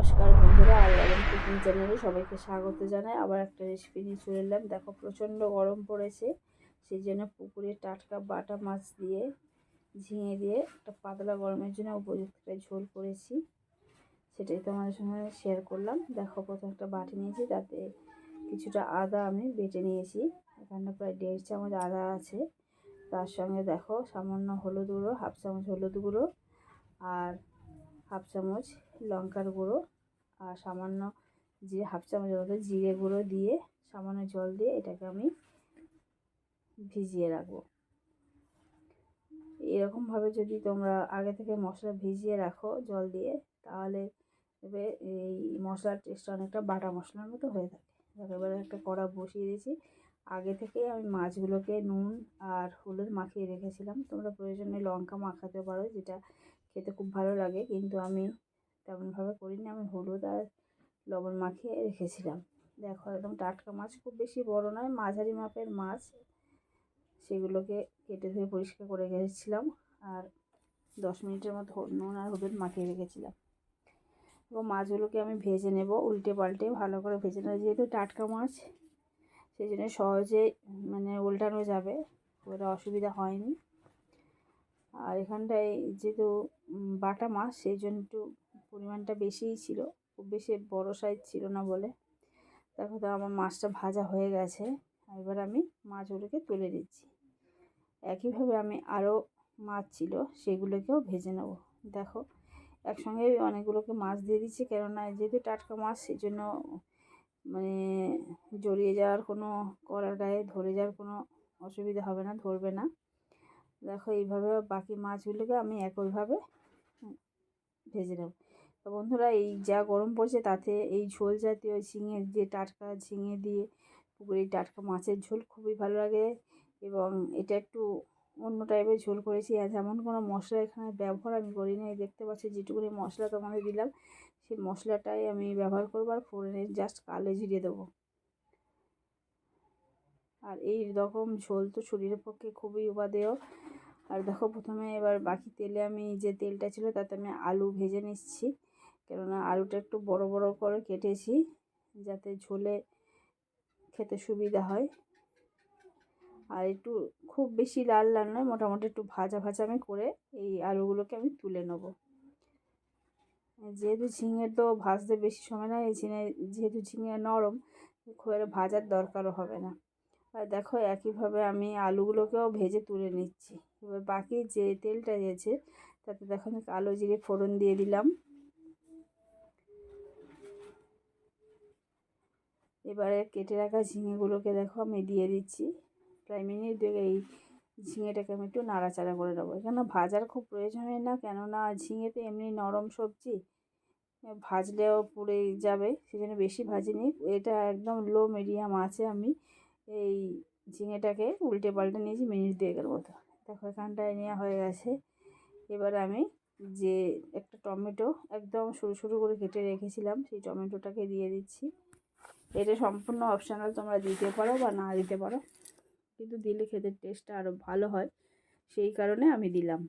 নমস্কার বন্ধুরা, আল্লাহ কুকিং চ্যানেলে সবাইকে স্বাগত জানাই। আবার একটা রেসিপি নিয়ে চলে এলাম। দেখো, প্রচণ্ড গরম পড়েছে, সেই জন্য পুকুরে টাটকা বাটা মাছ দিয়ে ঝিঙে দিয়ে একটা পাতলা গরমের জন্য উপযুক্ত একটা ঝোল করেছি, সেটাই তোমাদের সঙ্গে শেয়ার করলাম। দেখো, প্রথমে একটা বাটি নিয়েছি, তাতে কিছুটা আদা আমি বেটে নিয়েছি। এখানে প্রায় 1.5 চামচ আদা আছে। তার সঙ্গে দেখো সামান্য হলুদ গুঁড়ো, 1/2 চামচ হলুদ গুঁড়ো, আর 1/2 চামচ লঙ্কার গুঁড়ো, আর সামান্য 1/2 চামচের মতো জিরে গুঁড়ো দিয়ে সামান্য জল দিয়ে এটাকে আমি ভিজিয়ে রাখবো। এরকমভাবে যদি তোমরা আগে থেকে মশলা ভিজিয়ে রাখো জল দিয়ে, তাহলে এই মশলার টেস্ট অনেকটা বাটা মশলার মতো হয়ে থাকে। এবারে একটা কড়া বসিয়ে দিয়েছি। আগে থেকে আমি মাছগুলোকে নুন আর হলুদ মাখিয়ে রেখেছিলাম। তোমরা প্রয়োজনে লঙ্কা মাখাতে পারো, যেটা খেতে খুব ভালো লাগে, কিন্তু আমি তেমনভাবে করিনি। আমি হলুদ আর লবণ মাখিয়ে রেখেছিলাম। দেখো, একদম টাটকা মাছ, খুব বেশি বড় নয়, মাঝারি মাপের মাছ। সেগুলোকে কেটে ধুয়ে পরিষ্কার করে রেখেছিলাম, আর 10 মিনিটের মতো নুন আর হলুদ মাখিয়ে রেখেছিলাম। এবং মাছগুলোকে আমি ভেজে নেব, উল্টে পাল্টে ভালো করে ভেজে নেব। যেহেতু টাটকা মাছ, সেই জন্য সহজে উল্টানো যাবে, ওটা অসুবিধা হয়নি। আর এখানটায় যেহেতু বাটা মাছ, সেই জন্য একটু পরিমাণটা বেশিই ছিল, খুব বেশি বড় সাইজ ছিল না বলে। দেখো তো আমার মাছটা ভাজা হয়ে গেছে। এবার আমি মাছগুলোকে তুলে দিচ্ছি। একইভাবে আমি আরও মাছ ছিল, সেগুলোকেও ভেজে নেব। দেখো, একসঙ্গে অনেকগুলোকে মাছ দিয়ে দিচ্ছি, কেননা যেহেতু টাটকা মাছ, সেই জন্য জড়িয়ে যাওয়ার কোনো, কড়ার গায়ে ধরে যাওয়ার কোনো অসুবিধা হবে না, ধরবে না। দেখো, এইভাবে বাকি মাছগুলোকে আমি একইভাবে ভেজে নেব। তো বন্ধুরা, এই যা গরম পড়ছে, তাতে এই ঝোল জাতীয় ঝিঙে, যে টাটকা ঝিঙে দিয়ে পুকুরের টাটকা মাছের ঝোল খুবই ভালো লাগে। এবং এটা একটু অন্য টাইপের ঝোল করেছি, আর এমন কোনো মশলা এখানে ব্যবহার আমি করিনি। দেখতে পাচ্ছি যেটুকুনি মশলা তোমাদের দিলাম, সেই মশলাটাই আমি ব্যবহার করবো, আর ফোড়নে জাস্ট কালো জিরে দেবো। আর এই রকম ঝোল তো শরীরের পক্ষে খুবই উপাদেয়। আর দেখো, প্রথমে এবার বাকি তেলে আমি যে তেলটা ছিল, তাতে আমি আলু ভেজে নিচ্ছি, কেননা আলুটা একটু বড় বড় করে কেটেছি, যাতে ঝোলে খেতে সুবিধা হয়। আর একটু খুব বেশি লাল লাল নয়, মোটামুটি একটু ভাজা ভাজা আমি করে এই আলুগুলোকে আমি তুলে নেব। যেহেতু ঝিঙে তো ভাজতে বেশি সময় না, এই যেহেতু ঝিঙে নরম, খুব একটা ভাজার দরকারও হবে না। আর দেখো, একইভাবে আমি আলুগুলোকেও ভেজে তুলে নিচ্ছি। এবার বাকি যে তেলটা রয়েছে, তাতে দেখো আমি কালো জিরে ফোড়ন দিয়ে দিলাম। এবারে কেটে রাখা ঝিঙেগুলোকে দেখো আমি দিয়ে দিচ্ছি। প্রায় মিনিট 2 এই ঝিঙেটাকে আমি একটু নাড়াচাড়া করে নেবো। এখানে ভাজার খুব প্রয়োজন হয় না, কেননা ঝিঙে তো এমনি নরম সবজি, ভাজলেও পুড়ে যাবে, সেই জন্য বেশি ভাজিনি। এটা একদম লো মিডিয়াম আছে, আমি এই ঝিঙেটাকে উল্টে পাল্টে নিয়েছি মিনিট 2 মতো। দেখো, এখানটায় নেওয়া হয়ে গেছে। এবার আমি যে একটা টমেটো একদম সরু সরু করে কেটে রেখেছিলাম, সেই টমেটোটাকে দিয়ে দিচ্ছি। এটা সম্পূর্ণ অপশনাল, তোমরা দিতে পারো বা না দিতে পারো, কিন্তু দিলে খেতে টেস্টটা আরও ভালো হয়, সেই কারণে আমি দিলাম।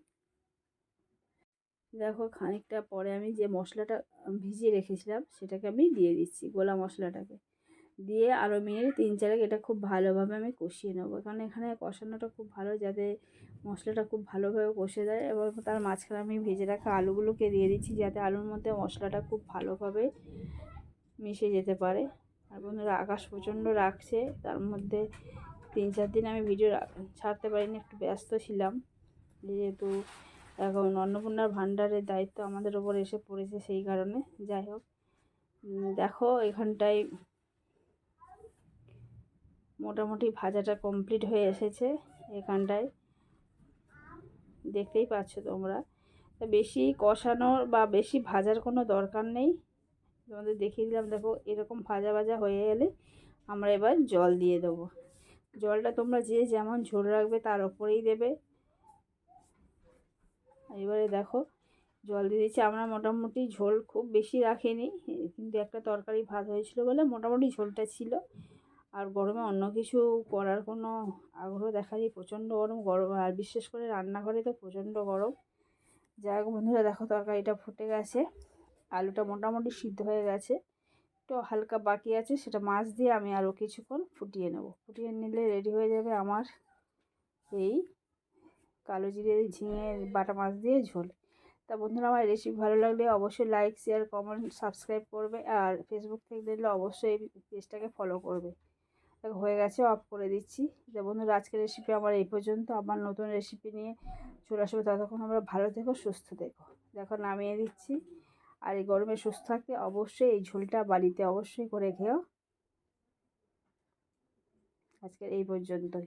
দেখো, খানিকটা পরে আমি যে মশলাটা ভিজিয়ে রেখেছিলাম, সেটাকে আমি দিয়ে দিচ্ছি, গোলা মশলাটাকে দিয়ে আরও মিনিট 3-4 এটা খুব ভালোভাবে আমি কষিয়ে নেবো। কারণ এখানে কষানোটা খুব ভালো, যাতে মশলাটা খুব ভালোভাবে কষে দেয়। এবং তার মাঝখানে আমি ভেজে রাখা আলুগুলোকে দিয়ে দিচ্ছি, যাতে আলুর মধ্যে মশলাটা খুব ভালোভাবে মিশে যেতে পারে। আর বন্ধুরা, আকাশ প্রচণ্ড রাখছে, তার মধ্যে 3-4 দিন আমি ভিডিও ছাড়তে পারিনি, একটু ব্যস্ত ছিলাম। যেহেতু এখন অন্নপূর্ণার ভাণ্ডারের দায়িত্ব আমাদের ওপর এসে পড়েছে, সেই কারণে। যাই হোক, দেখো এখানটায় মোটামুটি ভাজাটা কমপ্লিট হয়ে এসেছে। এখানটায় দেখতেই পাচ্ছ তোমরা, বেশি কষানোর বা বেশি ভাজার কোনো দরকার নেই, তোমাদের দেখিয়ে দিলাম। দেখো, এরকম ভাজা ভাজা হয়ে গেলে আমরা এবার জল দিয়ে দেবো। জলটা তোমরা যে যেমন ঝোল রাখবে তার ওপরেই দেবে। এবারে দেখো, জল দিয়ে দিচ্ছি। আমরা মোটামুটি ঝোল খুব বেশি রাখিনি, কিন্তু একটা তরকারি ভাত হয়েছিল বলে মোটামুটি ঝোলটা ছিল। আর গরমে অন্য কিছু করার কোনো আগ্রহ দেখায়নি, প্রচণ্ড গরম। আর বিশেষ করে রান্নাঘরে তো প্রচণ্ড গরম। যাই হোক বন্ধুরা, দেখো তরকারিটা ফুটে গেছে। আলুটা মোটামুটি সিদ্ধ হয়ে গেছে, একটু হালকা বাকি আছে, সেটা মাছ দিয়ে আমি আরও কিছুক্ষণ ফুটিয়ে নেব। ফুটিয়ে নিলে রেডি হয়ে যাবে আমার এই কালো জিরে ঝিঙে বাটা মাছ দিয়ে ঝোল। তা বন্ধুরা, আমার রেসিপি ভালো লাগলে অবশ্যই লাইক, শেয়ার, কমেন্ট, সাবস্ক্রাইব করবে। আর ফেসবুক থেকে দেখলে অবশ্যই পেজটাকে ফলো করবে। হয়ে গেছে, অফ করে দিচ্ছি। যে বন্ধুরা, আজকের রেসিপি আমার এই পর্যন্ত। আমার নতুন রেসিপি নিয়ে চলে আসবে, ততক্ষণ আমরা ভালো থেকো, সুস্থ থেকো। দেখো, নামিয়ে দিচ্ছি। আর এই গরমে সুস্থ থাকতে অবশ্যই এই ঝোলটা বাড়িতে অবশ্যই করে খেও। আজকের এই পর্যন্তই।